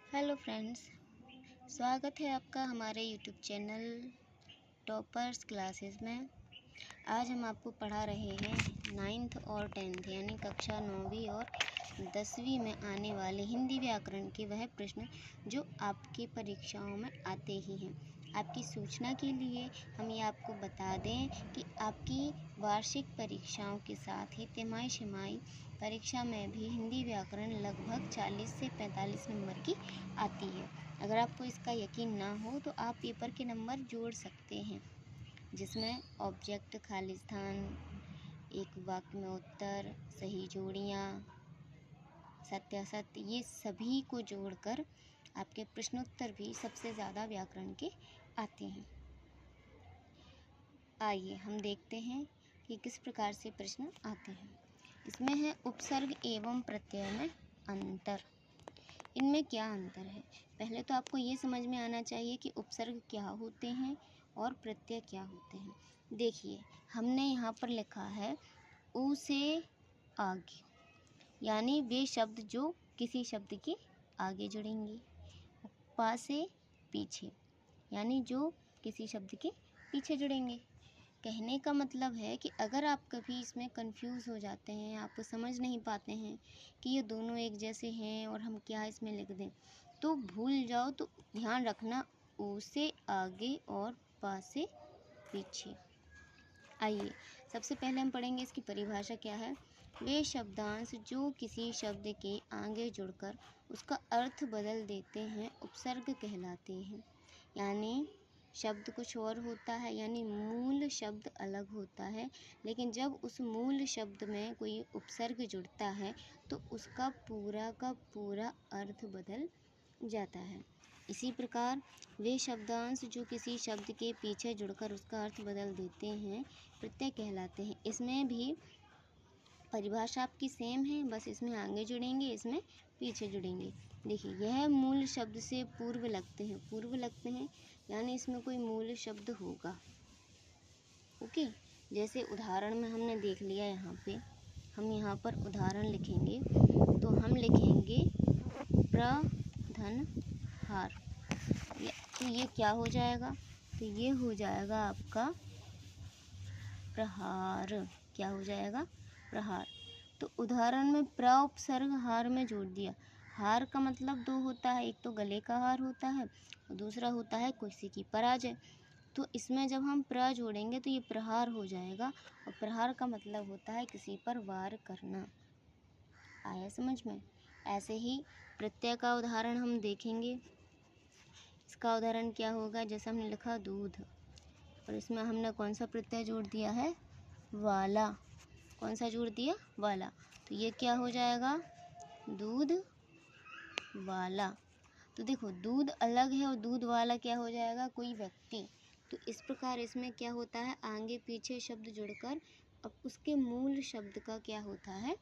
Hello friends, स्वागत है आपका हमारे यूट्यूब चैनल टॉपर्स क्लासेस में। आज हम आपको पढ़ा रहे हैं 9th और 10th यानी कक्षा 9वीं और 10वीं में आने वाले हिंदी व्याकरण के वह प्रश्न जो आपकी परीक्षाओं में आते ही हैं। आपकी सूचना के लिए हम ये आपको बता दें कि आपकी वार्षिक परीक्षाओं के साथ ही तिमाही छिमाही परीक्षा में भी हिंदी व्याकरण लगभग 40 से 45 नंबर की आती है। अगर आपको इसका यकीन ना हो तो आप पेपर के नंबर जोड़ सकते हैं, जिसमें ऑब्जेक्ट, खाली स्थान, एक वाक्य में उत्तर, सही जोड़ियाँ, सत्यासत्य, ये सभी को जोड़कर आपके प्रश्नोत्तर भी सबसे ज़्यादा व्याकरण के आते हैं। आइए हम देखते हैं कि किस प्रकार से प्रश्न आते हैं। इसमें है उपसर्ग एवं प्रत्यय में अंतर। इनमें क्या अंतर है? पहले तो आपको ये समझ में आना चाहिए कि उपसर्ग क्या होते हैं और प्रत्यय क्या होते हैं। देखिए, हमने यहाँ पर लिखा है उ से आगे, यानी वे शब्द जो किसी शब्द के आगे जुड़ेंगे। पा से पीछे, यानी जो किसी शब्द के पीछे जुड़ेंगे। कहने का मतलब है कि अगर आप कभी इसमें कंफ्यूज हो जाते हैं, आप समझ नहीं पाते हैं कि ये दोनों एक जैसे हैं और हम क्या इसमें लिख दें, तो भूल जाओ। तो ध्यान रखना, ऊ से आगे और पा से पीछे। आइए सबसे पहले हम पढ़ेंगे इसकी परिभाषा क्या है। वे शब्दांश जो किसी शब्द के आगे जुड़कर उसका अर्थ बदल देते हैं उपसर्ग कहलाते हैं। यानी शब्द कुछ और होता है, यानी मूल शब्द अलग होता है, लेकिन जब उस मूल शब्द में कोई उपसर्ग जुड़ता है तो उसका पूरा का पूरा अर्थ बदल जाता है। इसी प्रकार वे शब्दांश जो किसी शब्द के पीछे जुड़कर उसका अर्थ बदल देते हैं प्रत्यय कहलाते हैं। इसमें भी परिभाषा आपकी सेम है, बस इसमें आगे जुड़ेंगे, इसमें पीछे जुड़ेंगे। देखिए, यह मूल शब्द से पूर्व लगते हैं, यानी इसमें कोई मूल शब्द होगा। ओके, जैसे उदाहरण में हमने देख लिया, यहाँ पे हम यहाँ पर उदाहरण लिखेंगे तो हम लिखेंगे प्रधनहार। तो ये क्या हो जाएगा? तो ये हो जाएगा आपका प्रहार। क्या हो जाएगा? प्रहार। तो उदाहरण में प्र उपसर्ग हार में जोड़ दिया। हार का मतलब दो होता है, एक तो गले का हार होता है और दूसरा होता है किसी की पराजय। तो इसमें जब हम प्र जोड़ेंगे तो ये प्रहार हो जाएगा, और प्रहार का मतलब होता है किसी पर वार करना। आया समझ में? ऐसे ही प्रत्यय का उदाहरण हम देखेंगे। इसका उदाहरण क्या होगा? जैसे हमने लिखा दूध, और इसमें हमने कौन सा प्रत्यय जोड़ दिया है? वाला। कौन सा जोड़ दिया? वाला। तो ये क्या हो जाएगा? दूध वाला। तो देखो, दूध अलग है और दूध वाला क्या हो जाएगा? कोई व्यक्ति। तो इस प्रकार इसमें क्या होता है? आगे पीछे शब्द जुड़कर अब उसके मूल शब्द का क्या होता है?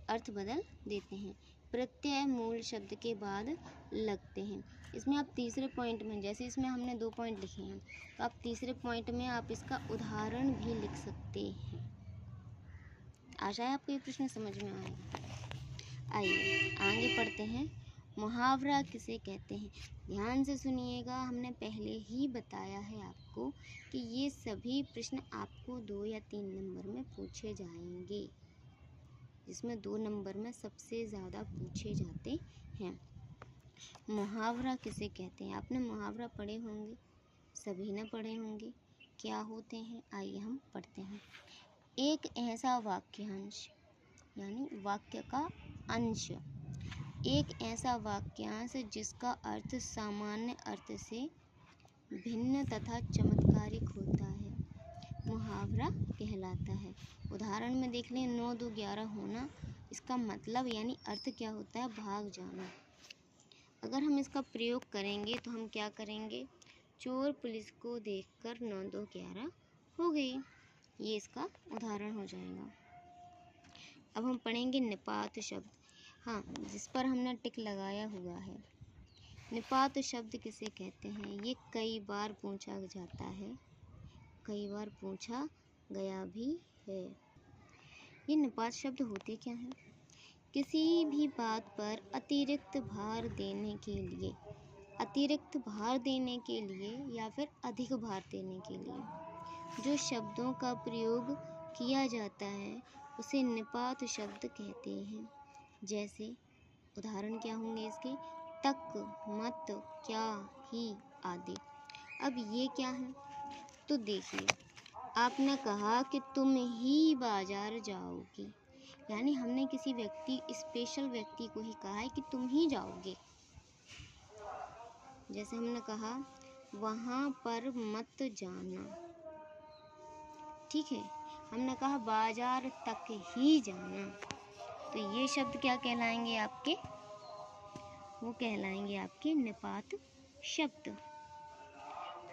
अर्थ बदल देते हैं। प्रत्यय मूल शब्द के बाद लगते हैं। इसमें आप तीसरे पॉइंट में, जैसे इसमें हमने 2 पॉइंट लिखे हैं, तो आप तीसरे पॉइंट में आप इसका उदाहरण भी लिख सकते हैं। आशा है आपको ये प्रश्न समझ में आएगा। आइए आगे पढ़ते हैं। मुहावरा किसे कहते हैं? ध्यान से सुनिएगा, हमने पहले ही बताया है आपको कि ये सभी प्रश्न आपको 2 या 3 नंबर में पूछे जाएंगे, जिसमें 2 नंबर में सबसे ज़्यादा पूछे जाते हैं। मुहावरा किसे कहते हैं? आपने मुहावरा पढ़े होंगे, सभी ने पढ़े होंगे। क्या होते हैं? आइए हम पढ़ते हैं। एक ऐसा वाक्यांश, यानी वाक्य का अंश, एक ऐसा वाक्यांश जिसका अर्थ सामान्य अर्थ से भिन्न तथा चमत्कारिक होता है, मुहावरा कहलाता है। उदाहरण में देख लें, 9 2 11 होना, इसका मतलब यानी अर्थ क्या होता है? भाग जाना। अगर हम इसका प्रयोग करेंगे तो हम क्या करेंगे? चोर पुलिस को देखकर 9 2 11 हो गई। ये इसका उदाहरण हो जाएगा। अब हम पढ़ेंगे निपात शब्द। हाँ, जिस पर हमने टिक लगाया हुआ है। निपात शब्द किसे कहते हैं? ये कई बार पूछा जाता है, कई बार पूछा गया भी है। ये निपात शब्द होते क्या हैं? किसी भी बात पर अतिरिक्त भार देने के लिए, अतिरिक्त भार देने के लिए या फिर अधिक भार देने के लिए जो शब्दों का प्रयोग किया जाता है उसे निपात शब्द कहते हैं। जैसे उदाहरण क्या होंगे इसके, तक, मत, क्या, ही आदि। अब ये क्या है, तो देखिए आपने कहा कि तुम ही बाजार जाओगी, यानी हमने किसी व्यक्ति, स्पेशल व्यक्ति को ही कहा है कि तुम ही जाओगे। जैसे हमने कहा वहाँ पर मत जाना, ठीक है। हमने कहा बाजार तक ही जाना, तो ये शब्द क्या कहलाएंगे आपके, वो कहलाएंगे आपके निपात शब्द।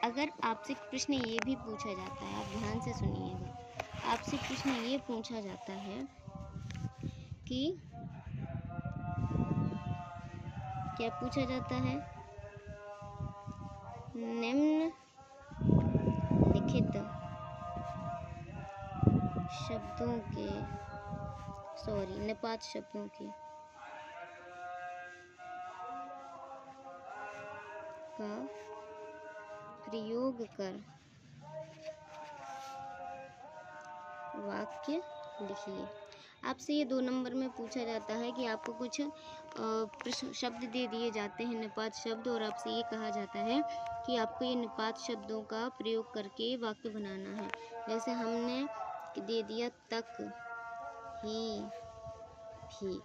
अगर आपसे प्रश्न ये भी पूछा जाता है, आप ध्यान से सुनिएगा, आपसे प्रश्न ये पूछा जाता है कि क्या पूछा जाता है, निम्न लिखित शब्दों के, निपात शब्दों के का प्रयोग कर वाक्य लिखिए। आपसे ये 2 नंबर में पूछा जाता है कि आपको कुछ शब्द दे दिए जाते हैं, निपात शब्द, और आपसे ये कहा जाता है कि आपको ये निपात शब्दों का प्रयोग करके वाक्य बनाना है। जैसे हमने दे दिया तक, ही, भी।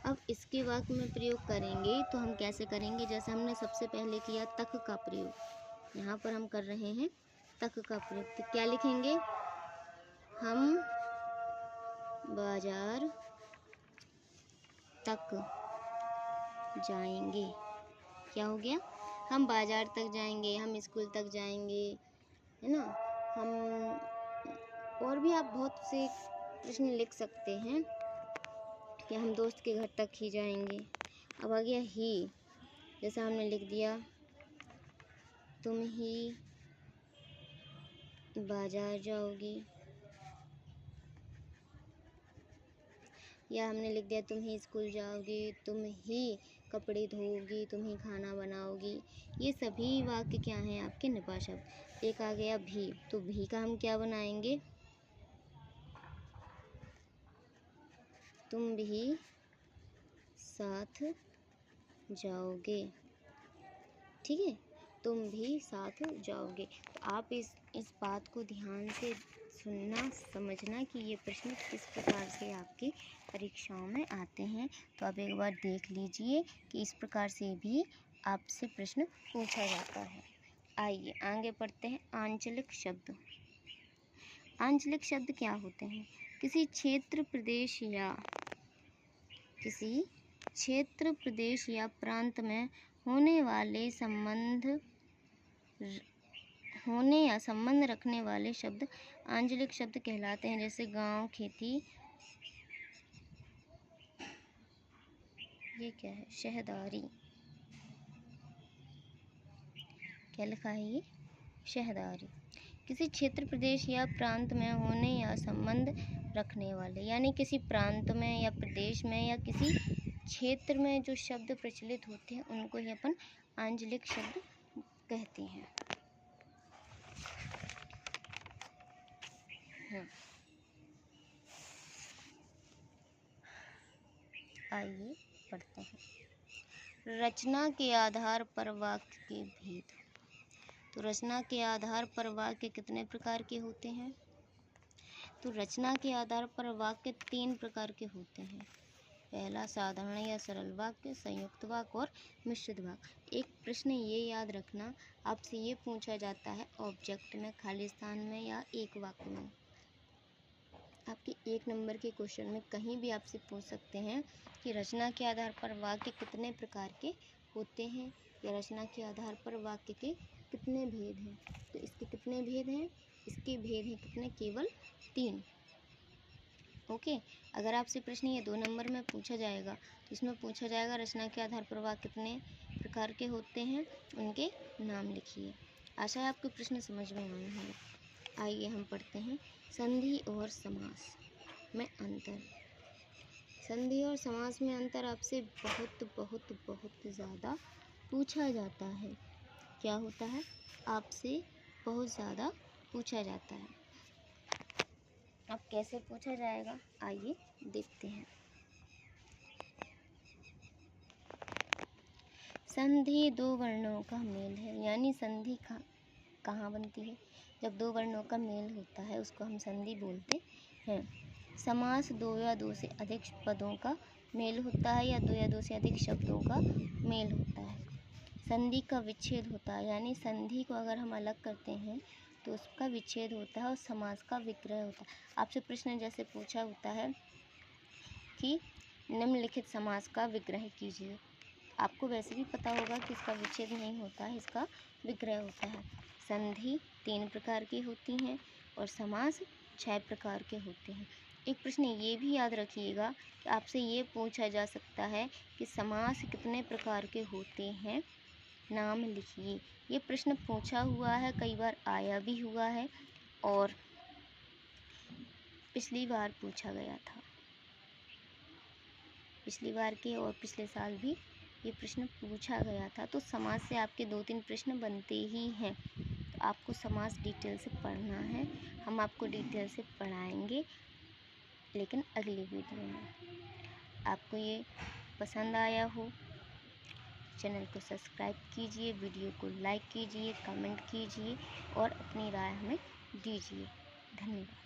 अब इसके वाक्य में प्रयोग करेंगे तो हम कैसे करेंगे, जैसे हमने सबसे पहले किया तक का प्रयोग, यहाँ पर हम कर रहे हैं तक का प्रयोग। तो क्या लिखेंगे, हम बाजार तक जाएंगे। क्या हो गया, हम बाजार तक जाएंगे, हम स्कूल तक जाएंगे, है ना। हम और भी आप बहुत से प्रश्न लिख सकते हैं कि हम दोस्त के घर तक ही जाएंगे। अब आ गया ही, जैसा हमने लिख दिया तुम ही बाजार जाओगी, या हमने लिख दिया तुम ही स्कूल जाओगी, तुम ही कपड़े धोओगी, तुम ही खाना बनाओगी। ये सभी वाक्य क्या हैं, आपके निपात शब्द। एक आ गया भी, तो भी का हम क्या बनाएंगे, तुम भी साथ जाओगे, ठीक है, तुम भी साथ जाओगे। तो आप इस बात को ध्यान से सुनना, समझना कि ये प्रश्न किस प्रकार से आपकी परीक्षाओं में आते हैं। तो आप एक बार देख लीजिए कि इस प्रकार से भी आपसे प्रश्न पूछा जाता है। आइए आगे पढ़ते हैं, आंचलिक शब्द। आंचलिक शब्द क्या होते हैं, किसी क्षेत्र, प्रदेश या प्रांत में होने या संबंध रखने वाले शब्द आंचलिक शब्द कहलाते हैं। जैसे गांव, खेती, ये क्या है, शहदारी, क्या लिखा है ये, शहदारी। किसी क्षेत्र, प्रदेश या प्रांत में होने या संबंध रखने वाले, यानी किसी प्रांत में या प्रदेश में या किसी क्षेत्र में जो शब्द प्रचलित होते हैं उनको ही अपन आंचलिक शब्द कहते हैं। आइए पढ़ते हैं, रचना के आधार पर वाक्य के भेद। तो रचना के आधार पर वाक्य कितने प्रकार के होते हैं, तो रचना के आधार पर वाक्य 3 प्रकार के होते हैं। पहला साधारण या सरल वाक्य, संयुक्त वाक्य और मिश्रित वाक्य। एक प्रश्न ये याद रखना, आपसे ये पूछा जाता है ऑब्जेक्ट में, खाली स्थान में या एक वाक्य में। आपके 1 नंबर के क्वेश्चन में कहीं भी आपसे पूछ सकते हैं कि रचना के आधार पर वाक्य कितने प्रकार के होते हैं, या रचना के आधार पर वाक्य के कितने भेद हैं। तो इसके कितने भेद हैं, इसके भेद हैं कितने, केवल 3। ओके। अगर आपसे प्रश्न ये 2 नंबर में पूछा जाएगा तो इसमें पूछा जाएगा रचना के आधार पर वाक्य कितने प्रकार के होते हैं, उनके नाम लिखिए। आशा है आपको प्रश्न समझ में आए हैं। आइए हम पढ़ते हैं संधि और समास में अंतर। संधि और समास में अंतर आपसे बहुत बहुत बहुत ज़्यादा पूछा जाता है। क्या होता है? आपसे बहुत ज़्यादा पूछा जाता है। अब कैसे पूछा जाएगा, आइए देखते हैं। संधि दो वर्णों का मेल है, यानी संधि कहाँ बनती है? जब दो वर्णों का मेल होता है उसको हम संधि बोलते हैं। समास दो या दो से अधिक पदों का मेल होता है या दो या दो से अधिक शब्दों का मेल होता है। संधि का विच्छेद होता है, यानी संधि को अगर हम अलग करते हैं तो उसका विच्छेद होता है और समास का विग्रह होता है। आपसे प्रश्न जैसे पूछा होता है कि निम्नलिखित समास का विग्रह कीजिए, आपको वैसे भी पता होगा कि इसका विच्छेद नहीं होता है, इसका विग्रह होता है। संधि 3 प्रकार की होती हैं और समास 6 प्रकार के होते हैं। एक प्रश्न ये भी याद रखिएगा कि आपसे ये पूछा जा सकता है कि समास कितने प्रकार के होते हैं, नाम लिखिए। ये प्रश्न पूछा हुआ है, कई बार आया भी हुआ है और पिछली बार पूछा गया था। पिछली बार के और पिछले साल भी ये प्रश्न पूछा गया था। तो समास से आपके 2-3 प्रश्न बनते ही हैं। तो आपको समास डिटेल से पढ़ना है, हम आपको डिटेल से पढ़ाएंगे, लेकिन अगली वीडियो में। आपको ये पसंद आया हो, चैनल को सब्सक्राइब कीजिए, वीडियो को लाइक कीजिए, कमेंट कीजिए और अपनी राय हमें दीजिए। धन्यवाद।